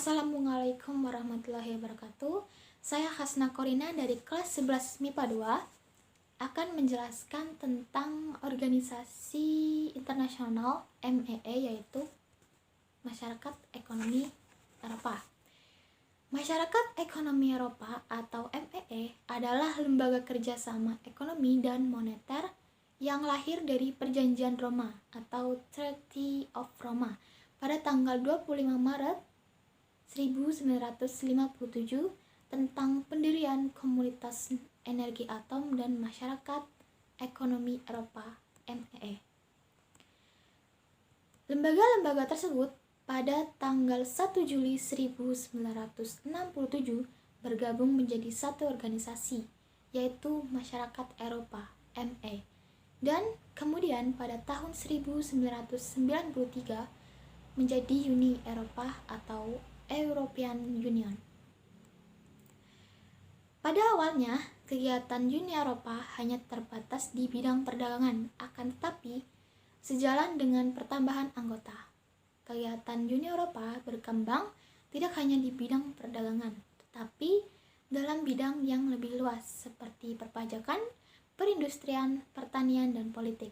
Assalamualaikum warahmatullahi wabarakatuh. Saya Hasna Korina dari kelas 11 MIPA 2 akan menjelaskan tentang organisasi internasional MEE, yaitu Masyarakat Ekonomi Eropa. Masyarakat Ekonomi Eropa atau MEE adalah lembaga kerjasama ekonomi dan moneter yang lahir dari Perjanjian Roma atau Treaty of Roma pada tanggal 25 Maret 1957 tentang pendirian Komunitas Energi Atom dan Masyarakat Ekonomi Eropa MEE. Lembaga-lembaga tersebut pada tanggal 1 Juli 1967 bergabung menjadi satu organisasi, yaitu Masyarakat Eropa ME, dan kemudian pada tahun 1993 menjadi Uni Eropa atau European Union. Pada awalnya, kegiatan Uni Eropa hanya terbatas di bidang perdagangan, akan tetapi sejalan dengan pertambahan anggota, kegiatan Uni Eropa berkembang tidak hanya di bidang perdagangan, tetapi dalam bidang yang lebih luas seperti perpajakan, perindustrian, pertanian, dan politik.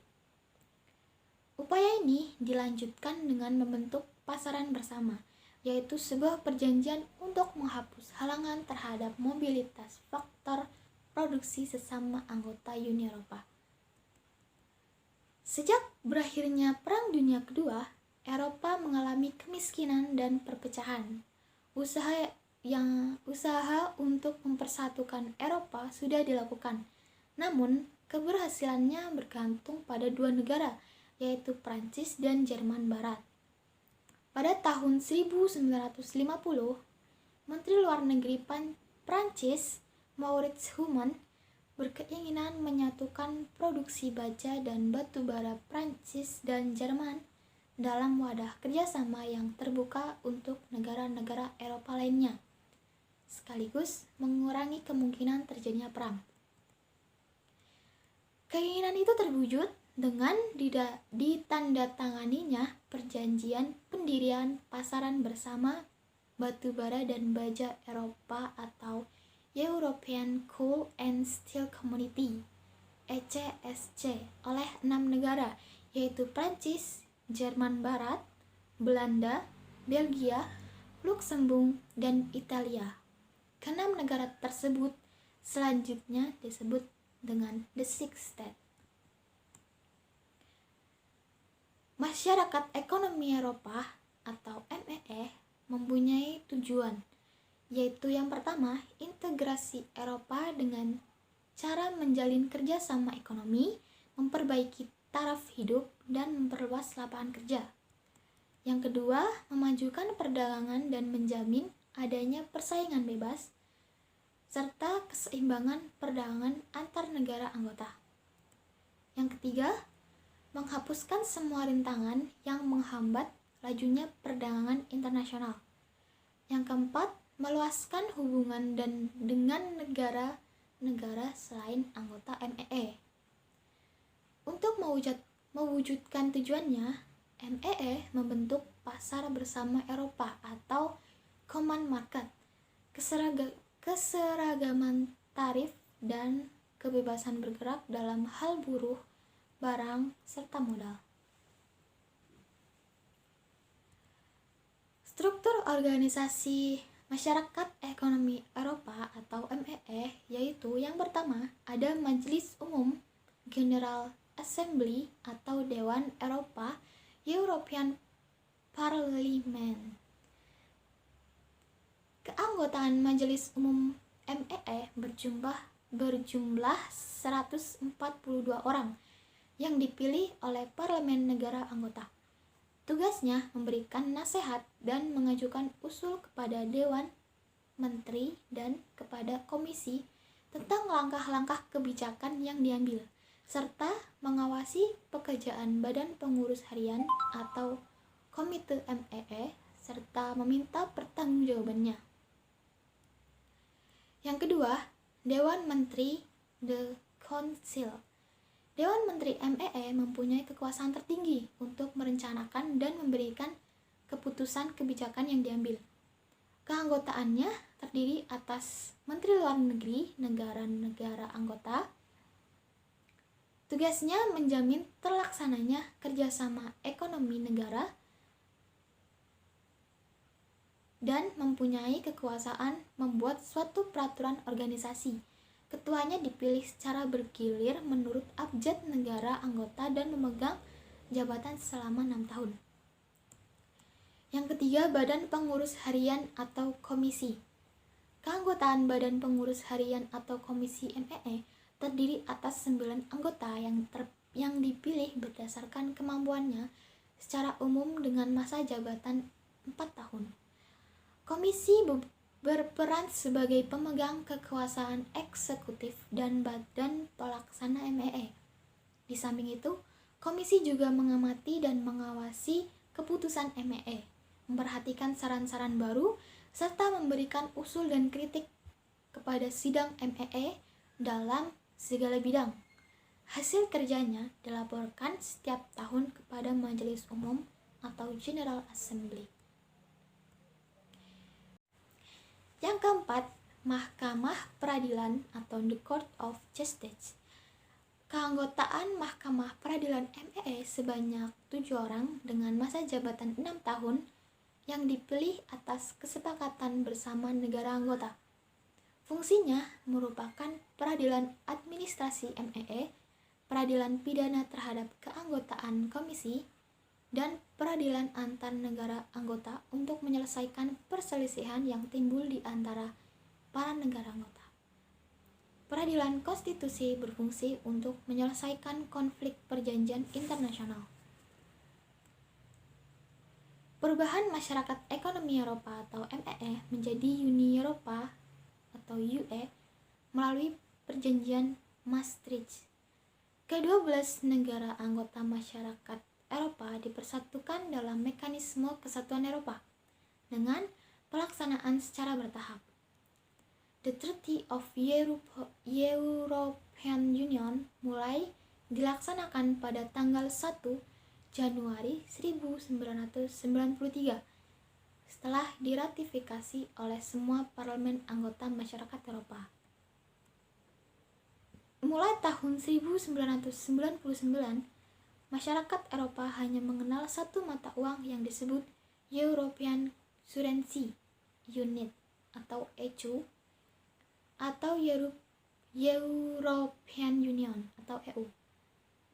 Upaya ini dilanjutkan dengan membentuk pasaran bersama, yaitu sebuah perjanjian untuk menghapus halangan terhadap mobilitas faktor produksi sesama anggota Uni Eropa. Sejak berakhirnya Perang Dunia Kedua, Eropa mengalami kemiskinan dan perpecahan. Usaha untuk mempersatukan Eropa sudah dilakukan, namun keberhasilannya bergantung pada dua negara, yaitu Prancis dan Jerman Barat. Pada tahun 1950, Menteri Luar Negeri Prancis, Maurits Human, berkeinginan menyatukan produksi baja dan batu bara Prancis dan Jerman dalam wadah kerjasama yang terbuka untuk negara-negara Eropa lainnya, sekaligus mengurangi kemungkinan terjadinya perang. Keinginan itu terwujud dengan ditandatanganinya perjanjian pendirian pasaran bersama batubara dan baja Eropa atau European Coal and Steel Community ECSC oleh 6 negara, yaitu Prancis, Jerman Barat, Belanda, Belgia, Luksemburg, dan Italia. Keenam negara tersebut selanjutnya disebut dengan The Six States. Masyarakat Ekonomi Eropa atau MEE mempunyai tujuan, yaitu yang pertama, integrasi Eropa dengan cara menjalin kerjasama ekonomi, memperbaiki taraf hidup, dan memperluas lapangan kerja. Yang kedua, memajukan perdagangan dan menjamin adanya persaingan bebas, serta keseimbangan perdagangan antar negara anggota. Yang ketiga, menghapuskan semua rintangan yang menghambat lajunya perdagangan internasional. Yang keempat, meluaskan hubungan dengan negara-negara selain anggota MEE. Untuk mewujudkan tujuannya, MEE membentuk pasar bersama Eropa atau Common Market, keseragaman tarif, dan kebebasan bergerak dalam hal buruh, barang, serta modal. Struktur organisasi Masyarakat Ekonomi Eropa atau MEE yaitu yang pertama, ada Majelis Umum General Assembly atau Dewan Eropa, European Parliament. Keanggotaan Majelis Umum MEE berjumlah 142 orang yang dipilih oleh parlemen negara anggota. Tugasnya memberikan nasihat dan mengajukan usul kepada Dewan Menteri dan kepada Komisi tentang langkah-langkah kebijakan yang diambil, serta mengawasi pekerjaan Badan Pengurus Harian atau Komite MEE, serta meminta pertanggungjawabannya. Yang kedua, Dewan Menteri The Council. Dewan Menteri MEE mempunyai kekuasaan tertinggi untuk merencanakan dan memberikan keputusan kebijakan yang diambil. Keanggotaannya terdiri atas Menteri Luar Negeri negara-negara anggota. Tugasnya menjamin terlaksananya kerjasama ekonomi negara dan mempunyai kekuasaan membuat suatu peraturan organisasi. Ketuanya dipilih secara bergilir menurut abjad negara anggota dan memegang jabatan selama 6 tahun. Yang ketiga, Badan Pengurus Harian atau Komisi. Keanggotaan Badan Pengurus Harian atau Komisi MEE terdiri atas 9 anggota yang dipilih berdasarkan kemampuannya secara umum dengan masa jabatan 4 tahun. Komisi berperan sebagai pemegang kekuasaan eksekutif dan badan pelaksana MEE. Di samping itu, komisi juga mengamati dan mengawasi keputusan MEE, memperhatikan saran-saran baru, serta memberikan usul dan kritik kepada sidang MEE dalam segala bidang. Hasil kerjanya dilaporkan setiap tahun kepada Majelis Umum atau General Assembly. Yang keempat, Mahkamah Peradilan atau The Court of Justice. Keanggotaan Mahkamah Peradilan MEE sebanyak 7 orang dengan masa jabatan 6 tahun yang dipilih atas kesepakatan bersama negara anggota. Fungsinya merupakan peradilan administrasi MEE, peradilan pidana terhadap keanggotaan komisi, dan peradilan antar negara anggota untuk menyelesaikan perselisihan yang timbul di antara para negara anggota. Peradilan konstitusi berfungsi untuk menyelesaikan konflik perjanjian internasional. Perubahan Masyarakat Ekonomi Eropa atau MEE menjadi Uni Eropa atau UE melalui Perjanjian Maastricht. Ke-12 negara anggota Masyarakat Eropa dipersatukan dalam mekanisme Kesatuan Eropa dengan pelaksanaan secara bertahap. The Treaty of European Union mulai dilaksanakan pada tanggal 1 Januari 1993 setelah diratifikasi oleh semua parlemen anggota masyarakat Eropa. Mulai tahun 1999, masyarakat Eropa hanya mengenal satu mata uang yang disebut European Currency Unit atau ECU atau European Union atau EU.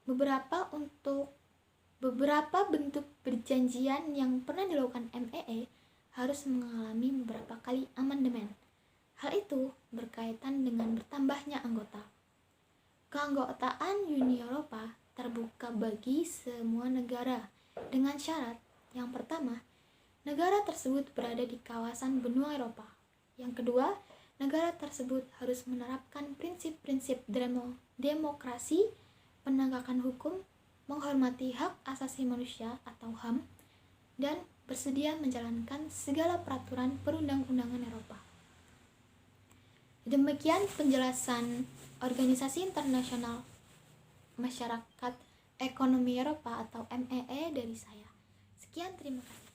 Beberapa bentuk perjanjian yang pernah dilakukan MEE harus mengalami beberapa kali amandemen. Hal itu berkaitan dengan bertambahnya anggota. Keanggotaan Uni Eropa terbuka bagi semua negara dengan syarat yang pertama, negara tersebut berada di kawasan benua Eropa. Yang kedua, negara tersebut harus menerapkan prinsip-prinsip demokrasi, penegakan hukum, menghormati hak asasi manusia atau HAM, dan bersedia menjalankan segala peraturan perundang-undangan Eropa. Demikian penjelasan Organisasi Internasional Masyarakat Ekonomi Eropa atau MEE dari saya. Sekian, terima kasih.